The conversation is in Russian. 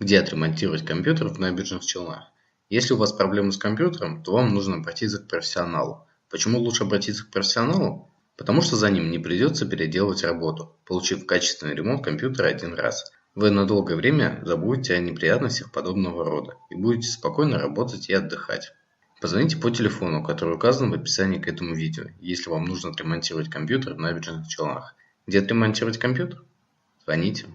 Где отремонтировать компьютер в Набережных Челнах? Если у вас проблемы с компьютером, то вам нужно обратиться к профессионалу. Почему лучше обратиться к профессионалу? Потому что за ним не придется переделывать работу, получив качественный ремонт компьютера один раз. Вы на долгое время забудете о неприятностях подобного рода и будете спокойно работать и отдыхать. Позвоните по телефону, который указан в описании к этому видео, если вам нужно отремонтировать компьютер в Набережных Челнах. Где отремонтировать компьютер? Звоните.